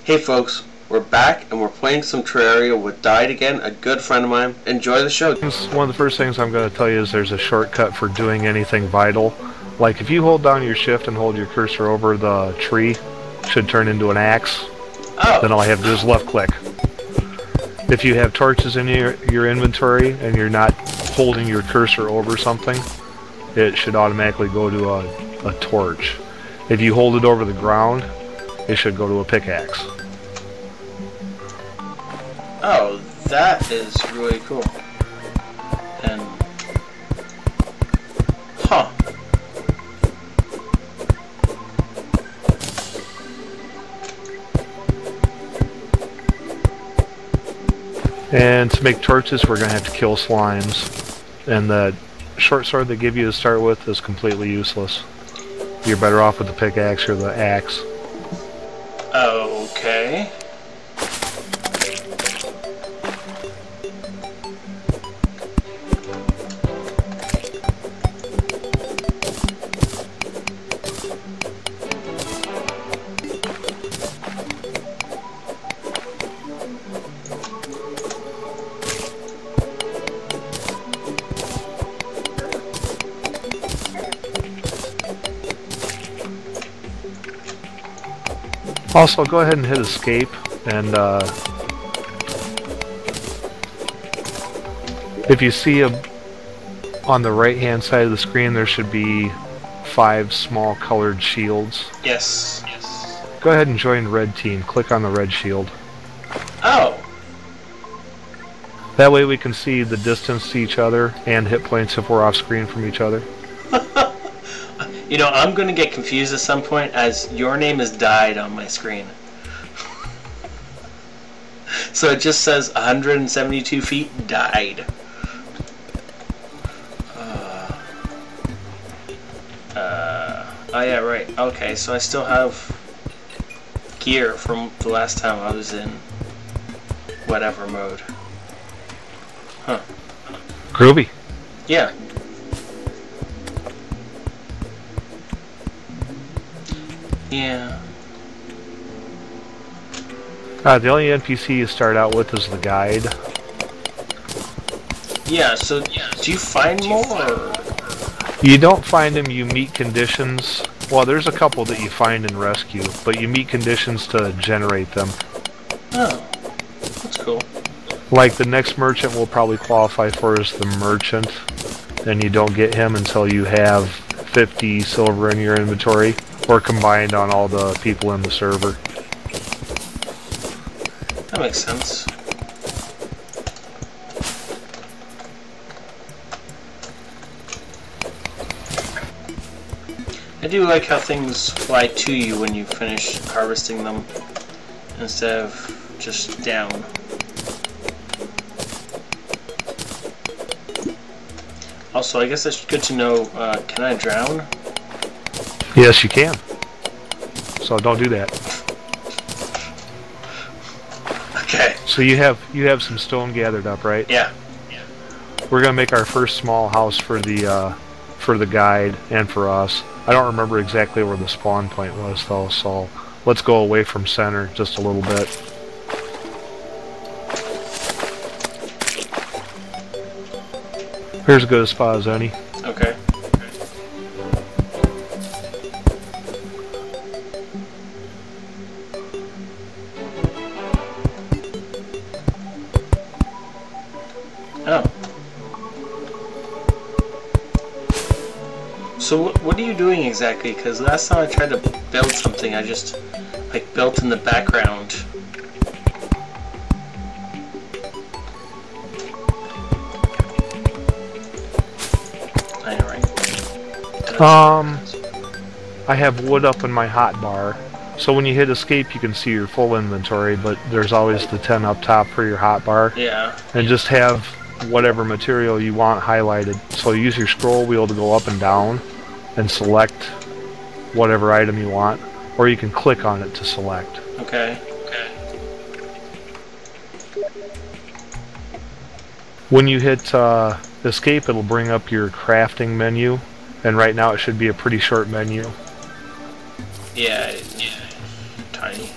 Hey folks, we're back and we're playing some Terraria with Died Again, a good friend of mine. Enjoy the show. One of the first things I'm going to tell you is there's a shortcut for doing anything vital. Like if you hold down your shift and hold your cursor over the tree, it should turn into an axe. Oh. Then all I have to do is left click. If you have torches in your inventory and you're not holding your cursor over something, it should automatically go to a torch. If you hold it over the ground, it should go to a pickaxe. Oh, that is really cool. And... Huh. And to make torches, we're going to have to kill slimes. And the short sword they give you to start with is completely useless. You're better off with the pickaxe or the axe. Okay. Also, go ahead and hit escape, and if you see on the right hand side of the screen there should be 5 small colored shields. Yes. Go ahead and join red team. Click on the red shield. Oh. That way we can see the distance to each other and hit points if we're off screen from each other. You know, I'm going to get confused at some point as your name is Died on my screen. So it just says 172 feet died. Oh yeah, right. Okay, so I still have gear from the last time I was in whatever mode. Huh. Groovy. Yeah. Yeah. The only NPC you start out with is the guide. Yeah, so do you find more? Or? You don't find them, you meet conditions. Well, there's a couple that you find and rescue, but you meet conditions to generate them. Oh, that's cool. Like the next merchant will probably qualify for is the merchant, and you don't get him until you have 50 silver in your inventory, or combined on all the people in the server. That makes sense. I do like how things fly to you when you finish harvesting them instead of just down. Also, I guess it's good to know, can I drown? Yes, you can. So don't do that. Okay. So you have some stone gathered up, right? Yeah. We're gonna make our first small house for the guide and for us. I don't remember exactly where the spawn point was though, so let's go away from center just a little bit. Here's as good a spot as any. Okay. Oh. So what are you doing exactly? Because last time I tried to build something, I just like built in the background. I have wood up in my hotbar, so when you hit escape you can see your full inventory, but there's always the 10 up top for your hotbar. Yeah. And just have whatever material you want highlighted. So use your scroll wheel to go up and down and select whatever item you want, or you can click on it to select. Okay. When you hit escape, it'll bring up your crafting menu, and right now it should be a pretty short menu. Yeah, tiny.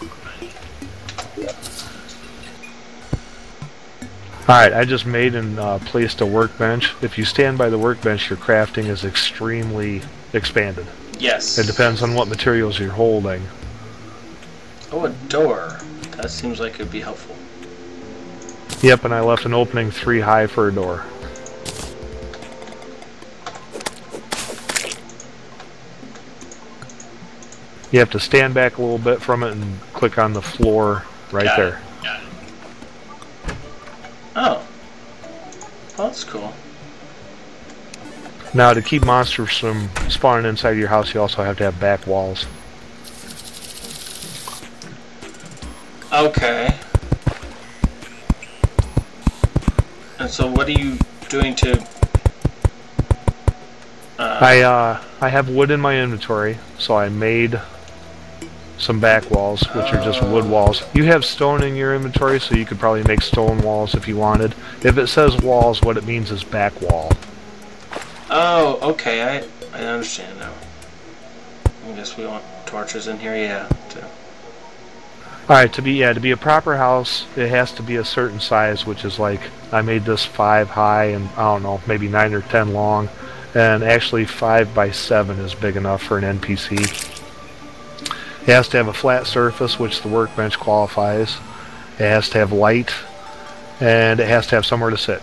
Alright, I just made and placed a workbench. If you stand by the workbench, your crafting is extremely expanded. Yes. It depends on what materials you're holding. Oh, a door. That seems like it would be helpful. Yep, and I left an opening 3 high for a door. You have to stand back a little bit from it and click on the floor right there. Got it. Oh. Well, that's cool. Now, to keep monsters from spawning inside your house, you also have to have back walls. Okay. And so what are you doing to... I have wood in my inventory, so I made some back walls, which are just wood walls. You have stone in your inventory, so you could probably make stone walls if you wanted. If it says walls, what it means is back wall. Oh, okay, I understand now. I guess we want torches in here, yeah, too. Alright, to be a proper house, it has to be a certain size, which is like, I made this 5 high and, I don't know, maybe 9 or 10 long. And actually 5 by 7 is big enough for an NPC. It has to have a flat surface, which the workbench qualifies. It has to have light, and it has to have somewhere to sit.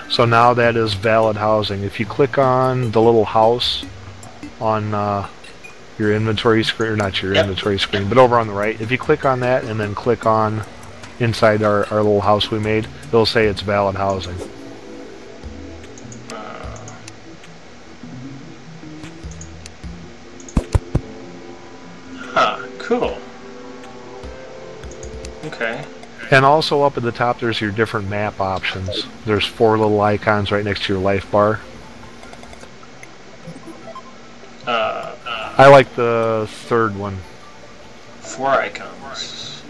So now that is valid housing. If you click on the little house on your inventory screen, or not your inventory screen, but over on the right, if you click on that and then click on inside our little house we made, it'll say it's valid housing. Huh, cool. Okay. And also up at the top there's your different map options. There's 4 little icons right next to your life bar. I like the third one. 4 icons.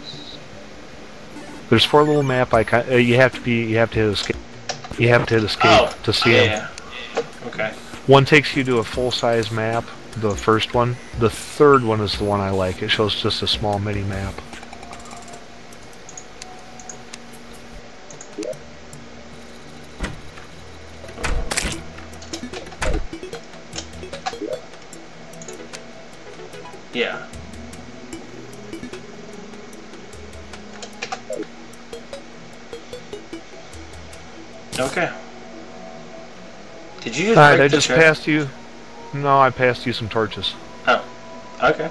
There's 4 little map icons. You have to hit escape. You have to hit escape to see them. Yeah. Okay. One takes you to a full-size map, the first one. The third one is the one I like. It shows just a small mini map. Yeah. Okay. Did you just Alright, break I the just chair? passed you. No, I passed you some torches. Oh. Okay.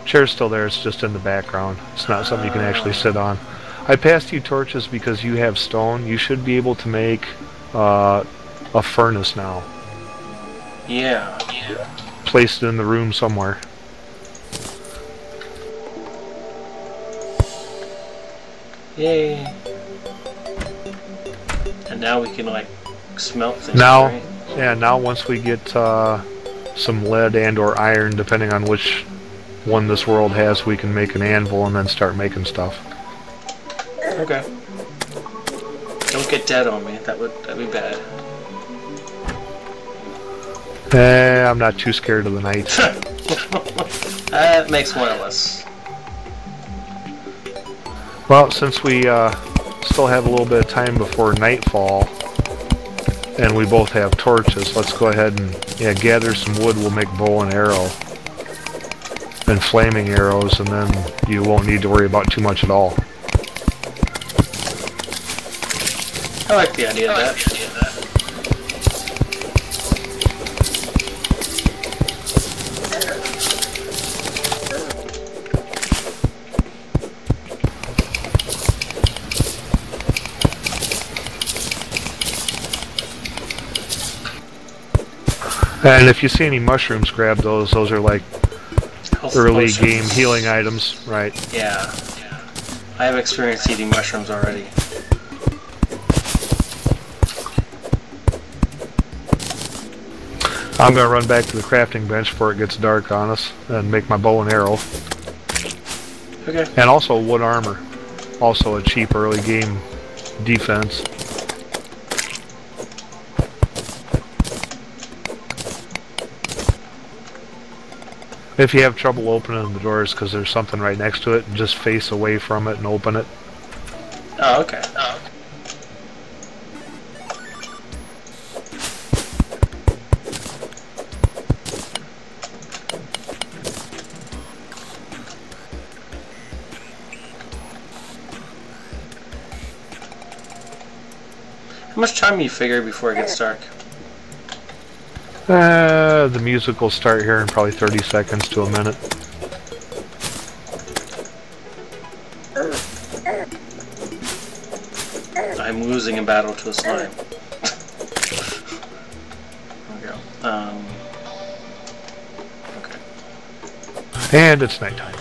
Chair's still there, it's just in the background. It's not something you can actually sit on. I passed you torches because you have stone. You should be able to make a furnace now. Yeah. Placed it in the room somewhere. Yay. And now we can, like, smelt things, Now, right? yeah, now once we get some lead and or iron, depending on which one this world has, we can make an anvil and then start making stuff. Okay. Don't get dead on me. That'd be bad. I'm not too scared of the night. That makes one of us. Well, since we still have a little bit of time before nightfall, and we both have torches, let's go ahead and gather some wood. We'll make bow and arrow and flaming arrows, and then you won't need to worry about too much at all. I like the idea of that. And if you see any mushrooms, grab those. Those are like early game healing items, right? Yeah. I have experience eating mushrooms already. I'm going to run back to the crafting bench before it gets dark on us and make my bow and arrow. Okay. And also wood armor. Also a cheap early game defense. If you have trouble opening the doors because there's something right next to it, just face away from it and open it. Oh, okay. How much time do you figure before it gets dark? The music will start here in probably 30 seconds to a minute. I'm losing a battle to a slime. There we go. Okay. And it's nighttime.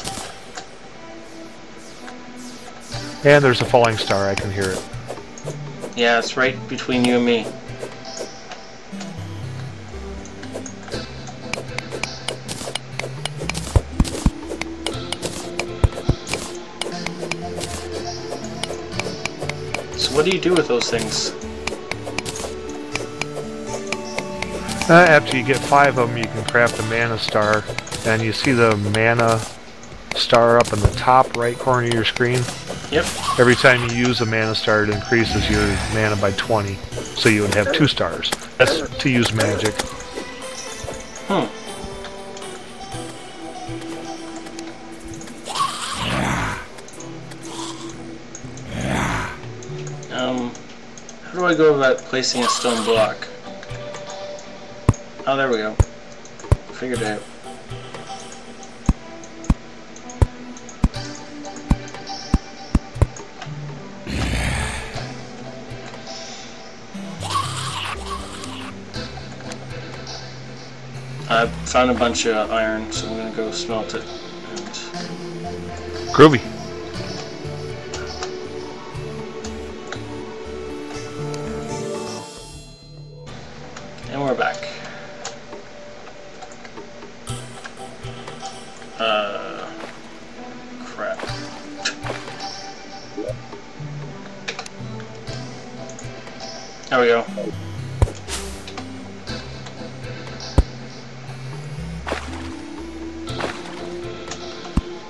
And there's a falling star, I can hear it. Yeah, it's right between you and me. So what do you do with those things? After you get 5 of them, you can craft a mana star. And you see the mana star up in the top right corner of your screen? Yep. Every time you use a mana star, it increases your mana by 20. So you would have 2 stars. That's to use magic. Hmm. How do I go about placing a stone block? Oh, there we go. Figured it out. I found a bunch of iron, so I'm gonna go smelt it. Groovy. And we're back. Crap. There we go.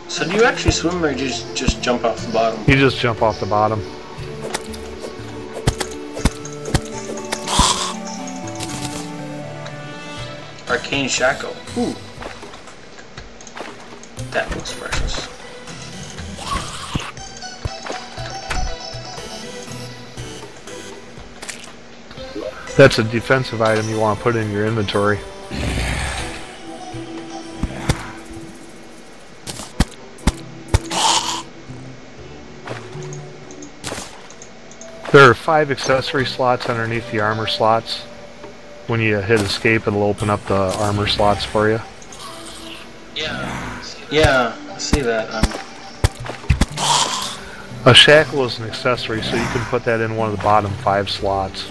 So do you actually swim, or do you just jump off the bottom? You just jump off the bottom. Arcane Shackle. Ooh. That looks precious. That's a defensive item you want to put in your inventory. There are 5 accessory slots underneath the armor slots. When you hit escape, it'll open up the armor slots for you. Yeah, I see that. A shackle is an accessory, so you can put that in one of the bottom 5 slots.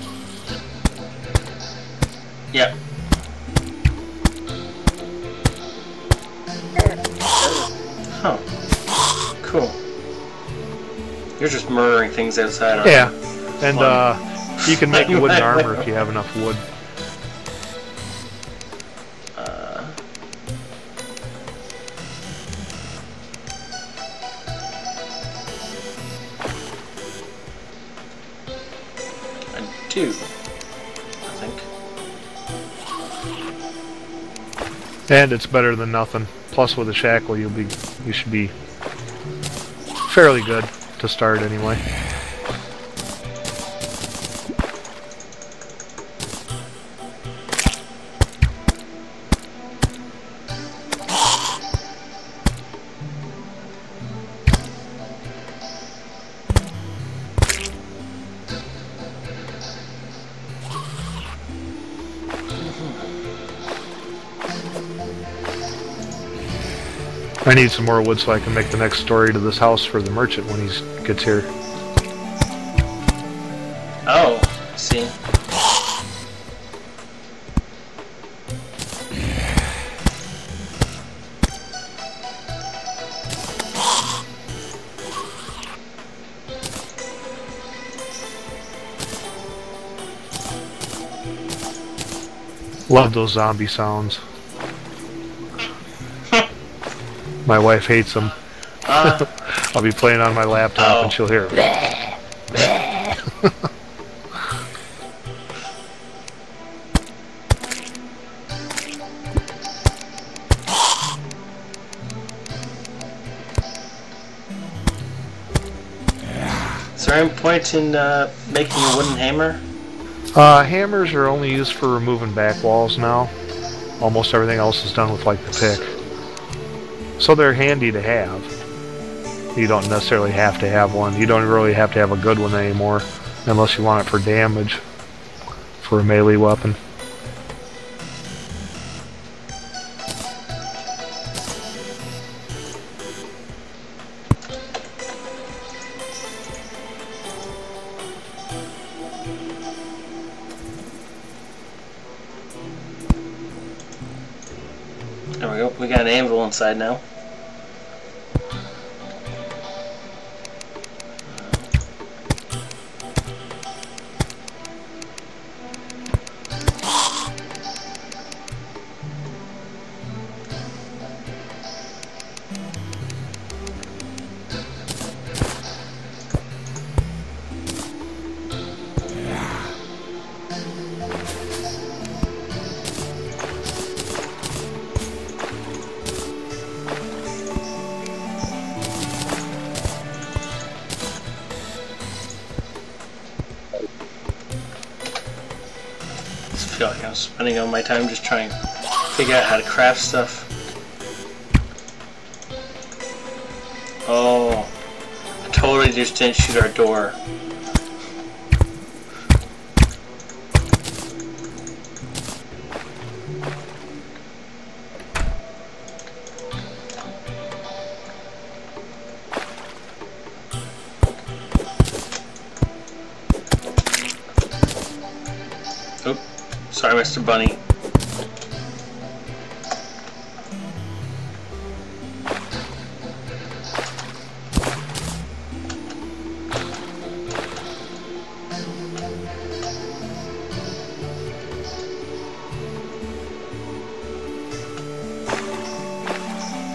Yeah. Huh. Cool. You're just murdering things outside. Aren't Yeah, you? and you can make wooden armor if you have enough wood. I do. I think. And it's better than nothing. Plus, with a shackle, you should be fairly good to start anyway. I need some more wood so I can make the next story to this house for the merchant when he gets here. Oh, I see. Love those zombie sounds. My wife hates them. I'll be playing on my laptop and she'll hear it. Is there any point in making a wooden hammer? Hammers are only used for removing back walls now. Almost everything else is done with like the pick. So they're handy to have. You don't necessarily have to have one. You don't really have to have a good one anymore, unless you want it for damage, for a melee weapon. There we go. We got an anvil inside now. I feel like I'm spending all my time just trying to figure out how to craft stuff. Oh, I totally just didn't shoot our door. Oop, sorry, Mr. Bunny.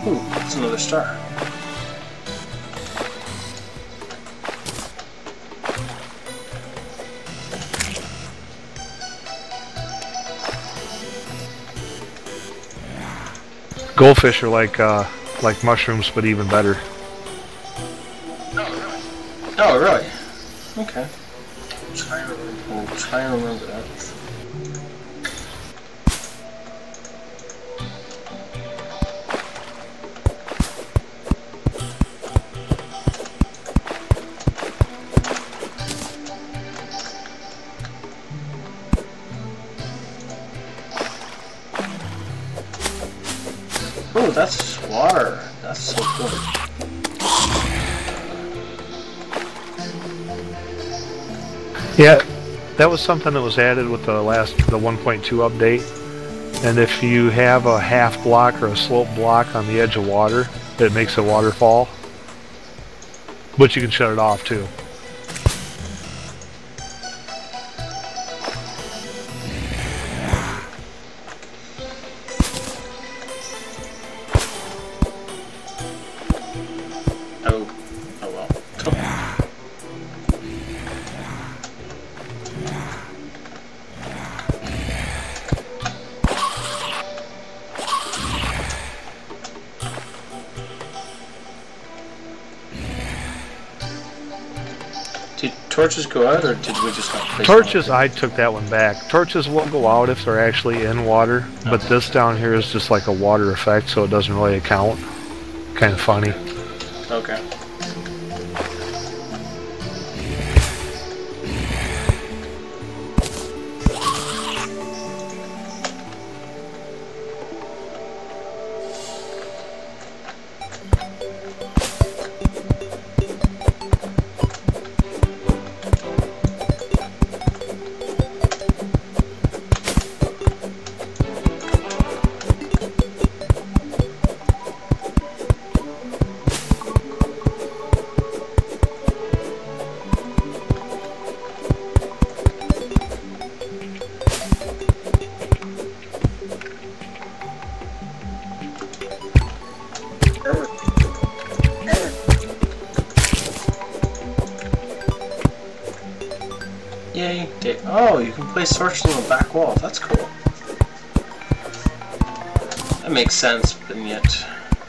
Ooh, that's another star. Goldfish are like mushrooms, but even better. Oh, really? Okay. We'll try and remember that. Oh, that's water. That's so cool. Yeah, that was something that was added with the 1.2 update. And if you have a half block or a slope block on the edge of water, it makes a waterfall. But you can shut it off too. Oh well. Cool. Did torches go out, or did we just not place Torches, them? I took that one back. Torches will go out if they're actually in water, but Okay. this down here is just like a water effect, so it doesn't really account. Kind of funny. Okay. Yay! Oh, you can place torches on the back wall. That's cool. That makes sense, but yet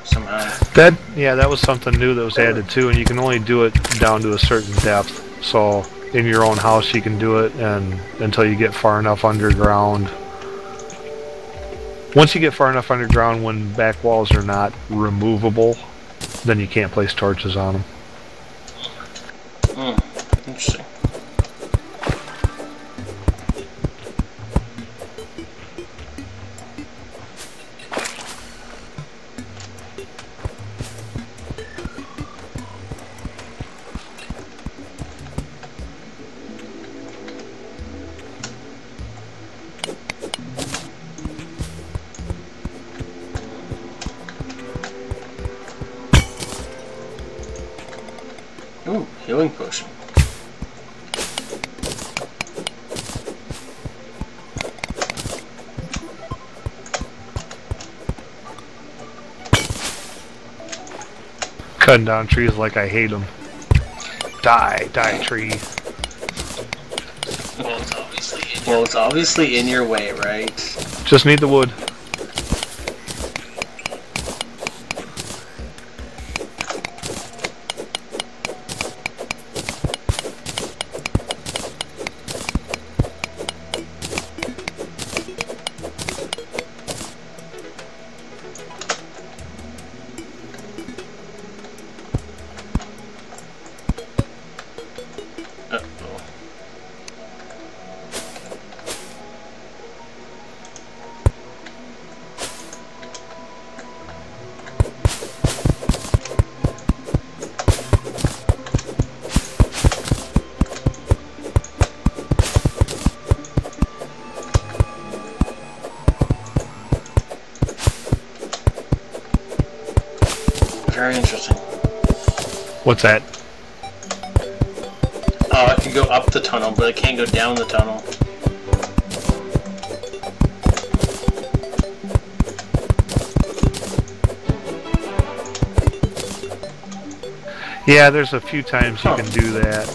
somehow. That was something new that was added too, and you can only do it down to a certain depth. So in your own house, you can do it, and until you get far enough underground. Once you get far enough underground, when back walls are not removable, then you can't place torches on them. Interesting. Ooh, healing potion. Cutting down trees like I hate them. Die, tree. Well, it's obviously in your way, right? Just need the wood. Very interesting. What's that? Oh, I can go up the tunnel, but I can't go down the tunnel. Yeah, there's a few times you can do that.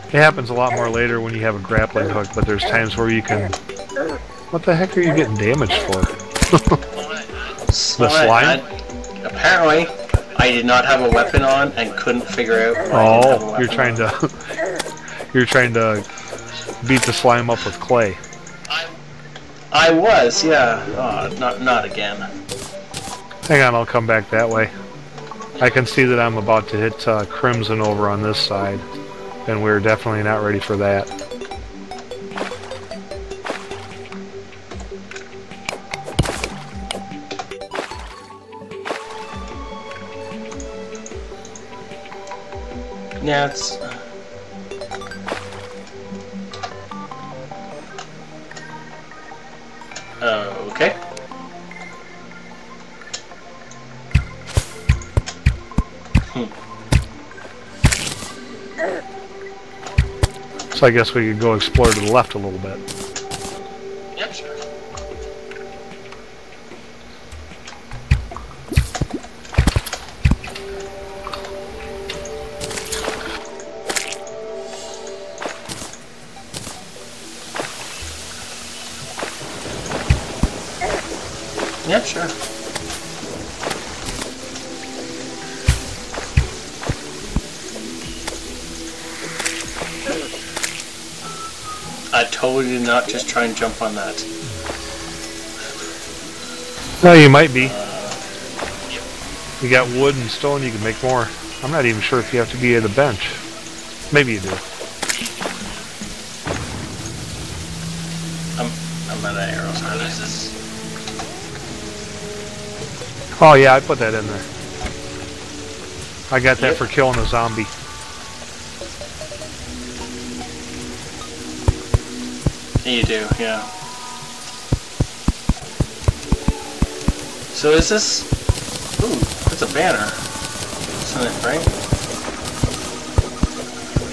It happens a lot more later when you have a grappling hook, but there's times where you can... What the heck are you getting damaged for? The slime? Apparently, I did not have a weapon on and couldn't figure out why I didn't have a weapon you're trying to... You're trying to beat the slime up with clay. I was, yeah. Not again. Hang on, I'll come back that way. I can see that I'm about to hit crimson over on this side, and we're definitely not ready for that. Yeah, it's... okay. So I guess we could go explore to the left a little bit. Yep, sure. Yep, sure. I totally did not just try and jump on that. No, you might be. You got wood and stone, you can make more. I'm not even sure if you have to be at a bench. Maybe you do. I'm out of arrows. How is this? Oh yeah, I put that in there. I got that for killing a zombie. You do, yeah. So is this... Ooh, that's a banner. Isn't it, right?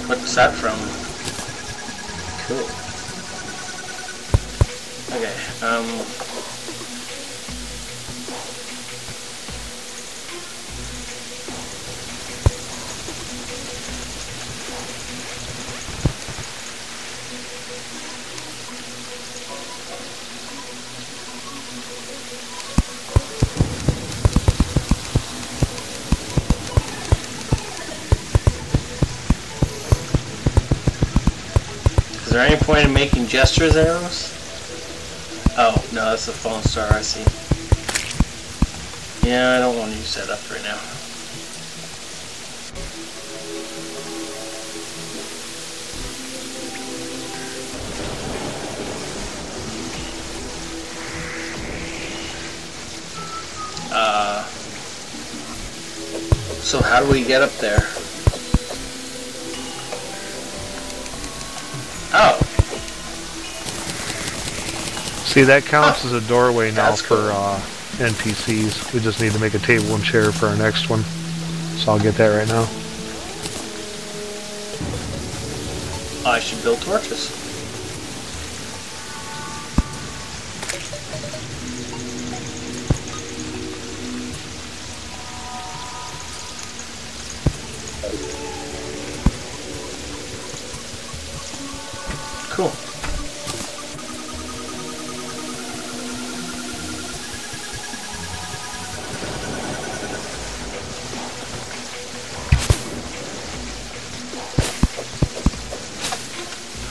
What's that from? Cool. Okay, there any point in making gestures arrows? Oh, no, that's the fallen star, I see. Yeah, I don't want to use that up right now. So how do we get up there? Oh. See, that counts as a doorway now That's for cool. NPCs. We just need to make a table and chair for our next one. So I'll get that right now. I should build torches. Cool.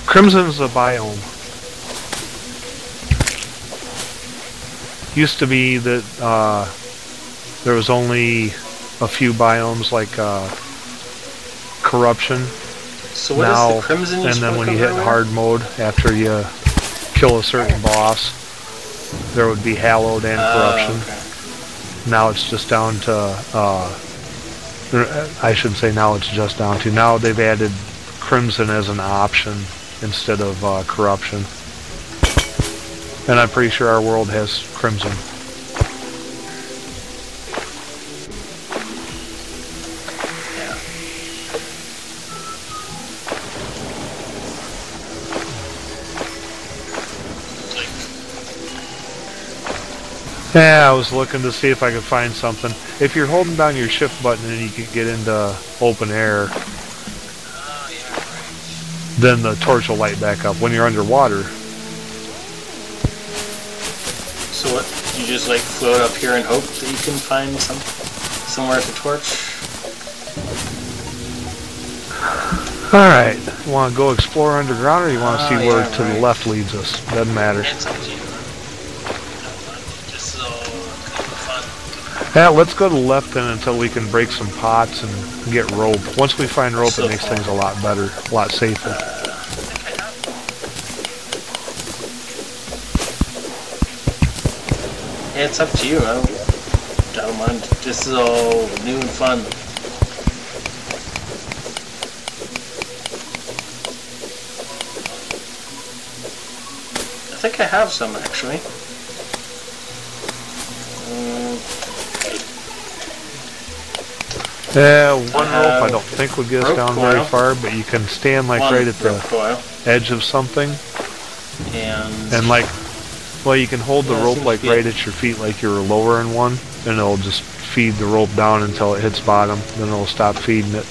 Crimson's a biome. Used to be that there was only a few biomes like corruption. So what now, is the crimson? and then when you hit hard mode, after you kill a certain boss, there would be hallowed and corruption. Okay. Now it's just down to, I should say now it's just down to, now they've added crimson as an option instead of corruption. And I'm pretty sure our world has crimson. Yeah, I was looking to see if I could find something. If you're holding down your shift button and you can get into open air, then the torch will light back up. When you're underwater. So what? You just like float up here and hope that you can find somewhere to torch? Alright, you want to go explore underground or you want to see where to the left leads us? Doesn't matter. It's up to you. Just so fun. Yeah, let's go to the left then until we can break some pots and get rope. Once we find rope, it makes things a lot better, a lot safer. Yeah, it's up to you. I don't mind. This is all new and fun. I think I have some actually. Yeah, one rope I don't think would get us down very far, but you can stand like right at the edge of something. And like, well, you can hold the rope like right at your feet like you're lowering one, and it'll just feed the rope down until it hits bottom, then it'll stop feeding it.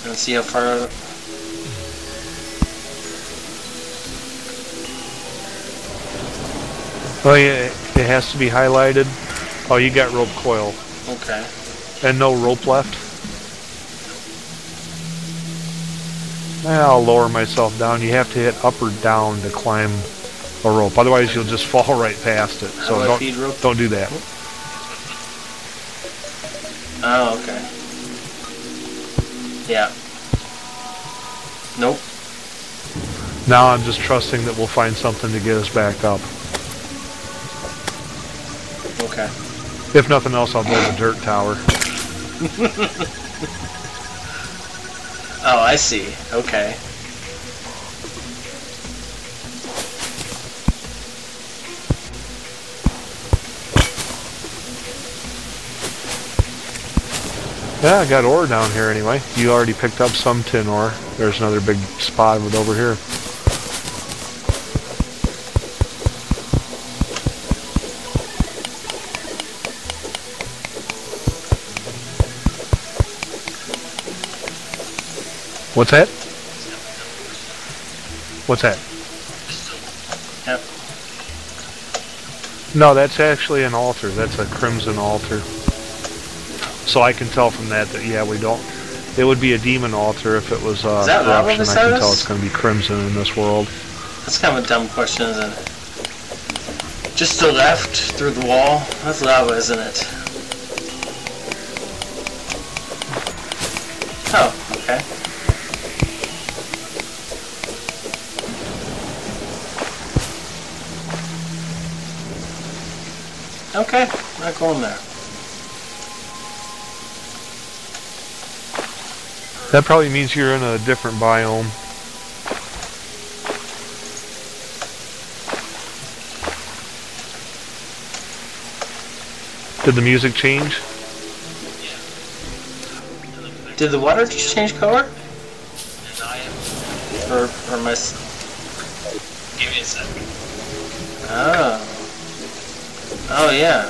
And see how far. Oh yeah, it has to be highlighted. Oh, you got rope coil. Okay. And no rope left? I'll lower myself down. You have to hit up or down to climb a rope. Otherwise you'll just fall right past it. So don't do that. Oh, okay. Yeah. Nope. Now I'm just trusting that we'll find something to get us back up. Okay. If nothing else, I'll build a dirt tower. Oh, I see. Okay. Yeah, I got ore down here anyway. You already picked up some tin ore. There's another big spot of it over here. What's that? What's that? Yep. No, that's actually an altar. That's a crimson altar. So I can tell from that yeah, we don't. It would be a demon altar if it was Is that lava corruption. I beside can us? tell it's going to be crimson in this world. That's kind of a dumb question, isn't it? Just to the left, through the wall. That's lava, isn't it? Oh, okay. Okay, not going there. That probably means you're in a different biome. Did the music change? Did the water just change color? Or my... Give me a second. Oh. Oh, yeah.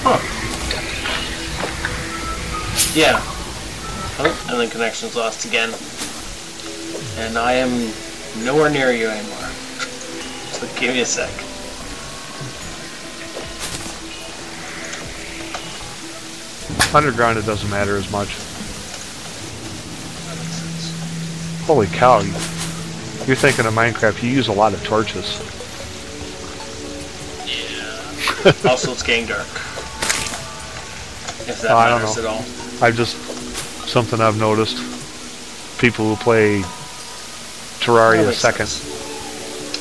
Huh. Yeah. Oh, and then connection's lost again. And I am nowhere near you anymore. So give me a sec. Underground, it doesn't matter as much. Holy cow. You're thinking of Minecraft, you use a lot of torches. Yeah. Also, it's getting dark. If that matters at all. Something I've noticed. People who play Terraria second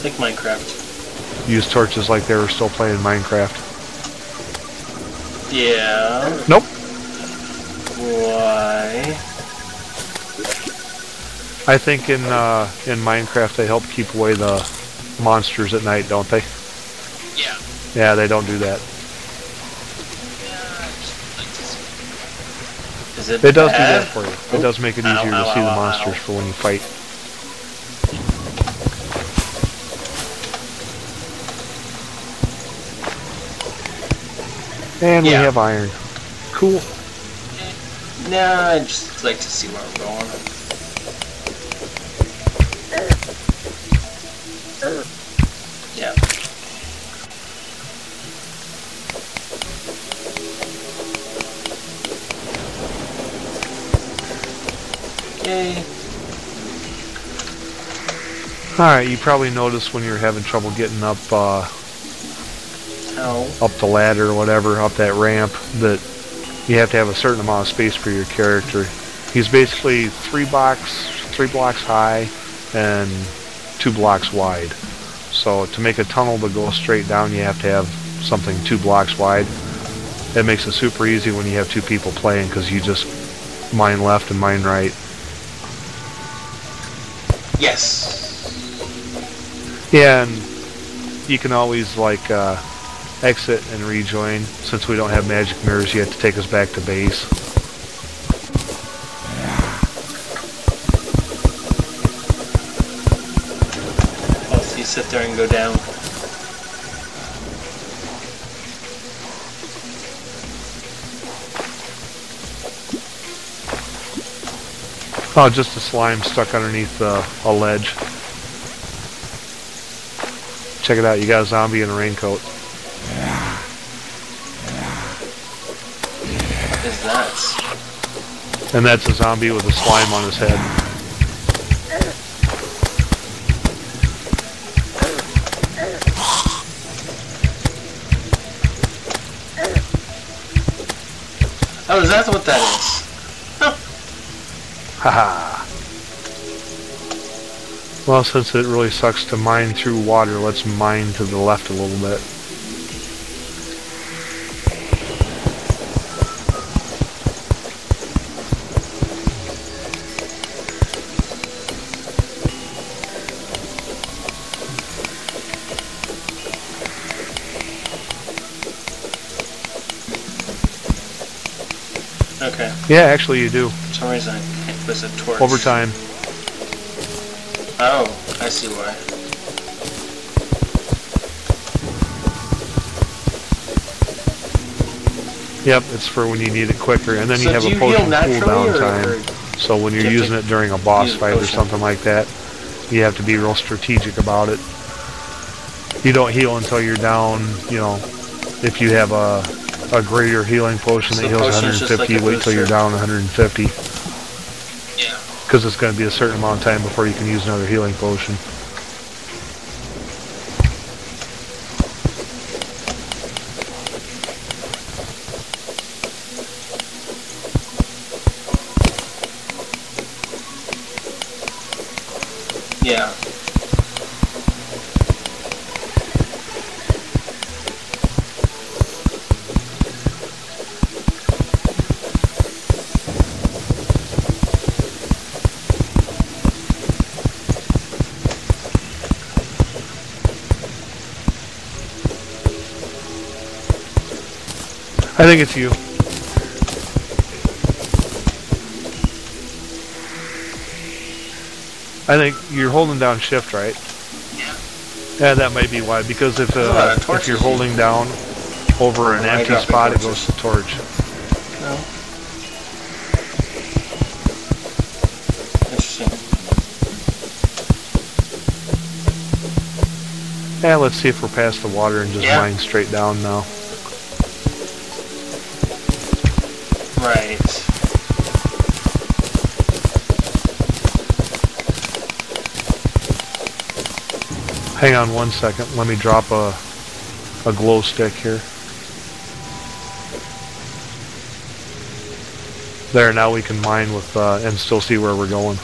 like Minecraft. Use torches like they were still playing Minecraft. Yeah. Nope. Why? I think in Minecraft they help keep away the monsters at night, don't they? Yeah. Yeah, they don't do that. Is it does do bad? that for you. It does make it easier to see the monsters for when you fight. And we have iron. Cool. Nah, I just like to see where I'm going. Yeah. Yay. Alright, you probably noticed when you're having trouble getting up up the ladder or whatever, up that ramp, that you have to have a certain amount of space for your character. He's basically 3 blocks high and 2 blocks wide. So to make a tunnel to go straight down, you have to have something 2 blocks wide. It makes it super easy when you have 2 people playing, because you just mine left and mine right. Yes. Yeah, and you can always like exit and rejoin. Since we don't have magic mirrors, you have to take us back to base. Oh, so you sit there and go down. Oh, just a slime stuck underneath a ledge. Check it out, you got a zombie in a raincoat. What is that? And that's a zombie with a slime on his head. Oh, is that what that is? Haha. Well, since it really sucks to mine through water, let's mine to the left a little bit. Okay. Yeah, actually you do. For some reason, it was a torch. Over time. Oh, I see why. Yep, it's for when you need it quicker, and then So you have do a you potion heal cooldown naturally, time. So when you're do you have using to it during a boss use a fight or potion? something like that, you have to be real strategic about it. You don't heal until you're down, you know, if you have a greater healing potion that So heals potion's just 150, like a wait till you're booster. down 150. Yeah. Because it's going to be a certain amount of time before you can use another healing potion. Yeah. I think it's you. I think you're holding down shift, right? Yeah. Yeah, that might be why. Because if you're holding down over an empty dropping spot, it torches. goes to torch. No. Interesting. Yeah, let's see if we're past the water and just mine straight down now. Right. Hang on one second. Let me drop a glow stick here. There, now we can mine with and still see where we're going.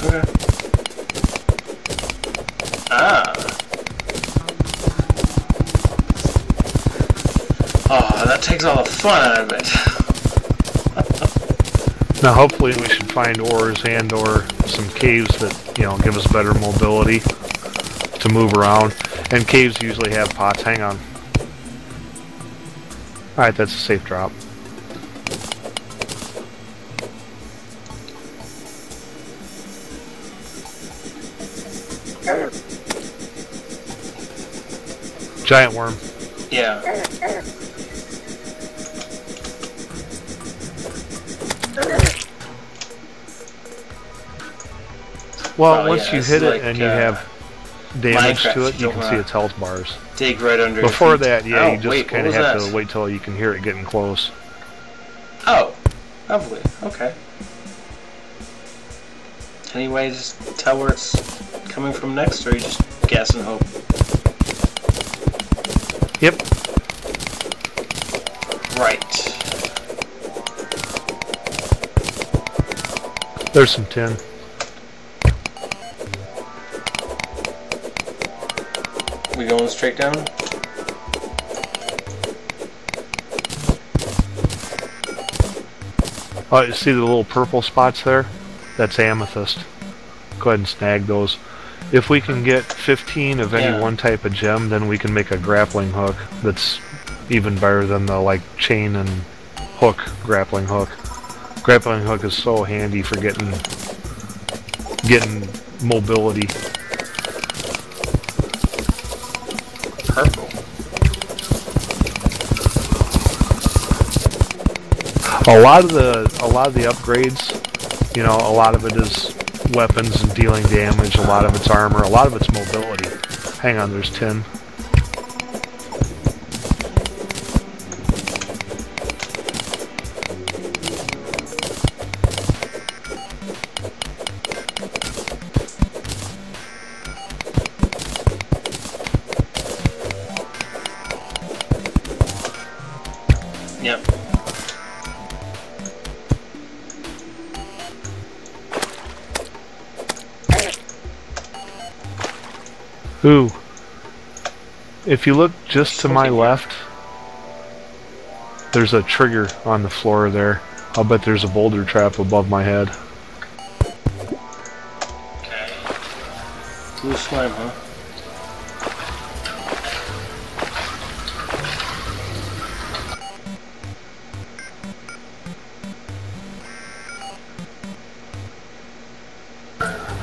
Okay. Ah. Oh, that takes all the fun out of it. Now hopefully we should find ores and or some caves that, you know, give us better mobility to move around. And caves usually have pots. Hang on. Alright, that's a safe drop. Giant worm. Yeah. Well, Oh, once yeah, you it's hit like, it and you have damage Minecraft, to it, you you can don't see its health bars. Dig right under your Before feet. that, yeah, Oh, you just wait, kind of what have was to that? wait till you can hear it getting close. Oh, lovely. Okay. Any way to just tell where it's coming from next, or you just guess and hope? Yep. Right. There's some tin. We going straight down? Oh, you see the little purple spots there? That's amethyst. Go ahead and snag those. If we can get 15 of any one type of gem, then we can make a grappling hook that's even better than the like chain and hook grappling hook. Grappling hook is so handy for getting mobility. Purple. A lot of the upgrades, you know, a lot of it is weapons and dealing damage, a lot of it's armor, a lot of it's mobility. Hang on, there's tin. Yep. Ooh. If you look just to my left, there's a trigger on the floor there. I'll bet there's a boulder trap above my head. Okay. Blue slime, huh?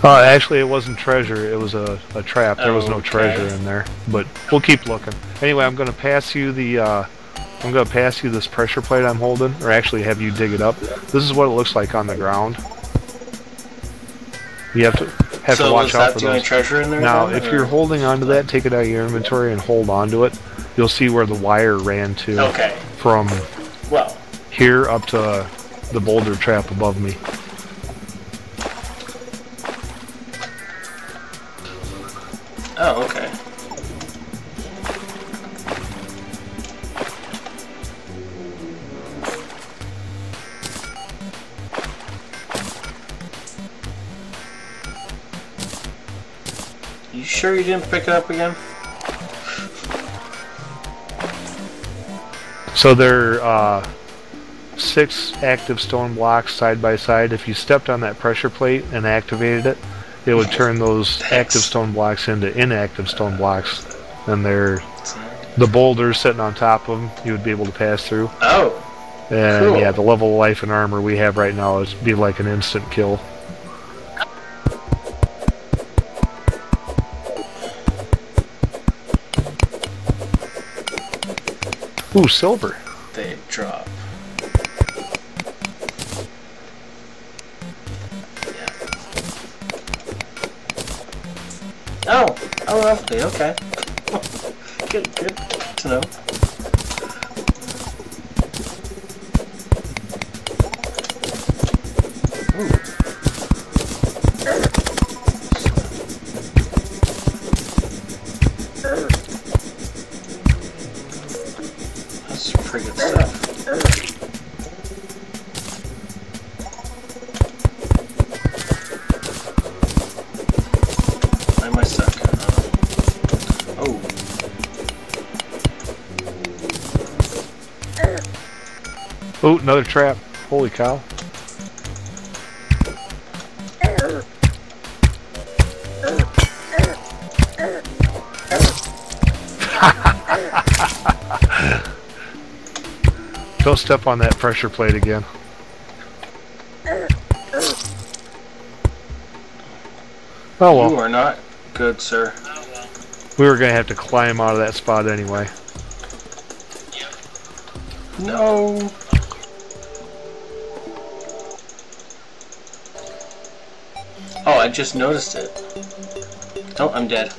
Actually, it wasn't treasure. It was a trap. There was no treasure in there. But we'll keep looking. Anyway, I'm going to pass you the I'm going to pass you this pressure plate I'm holding, or actually have you dig it up. This is what it looks like on the ground. You have to watch out for the only those. treasure in there? Now, then, if you're holding onto that, take it out of your inventory and hold onto it. You'll see where the wire ran to. Okay. From well here up to the boulder trap above me. Oh, okay. You sure you didn't pick it up again? So there are 6 active stone blocks side by side. If you stepped on that pressure plate and activated it, it would turn those active stone blocks into inactive stone blocks. And they're the boulders sitting on top of them, you would be able to pass through. Oh, and cool. Yeah, the level of life and armor we have right now is be like an instant kill. Ooh, silver. They drop. Yeah. Oh, lovely. Okay. Good to know. Ooh. That's pretty good stuff. Why am I stuck? Oh. Oh, another trap. Holy cow. Don't step on that pressure plate again. Oh well. You are not good, sir. We were going to have to climb out of that spot anyway. No. Oh, I just noticed it. Oh, I'm dead.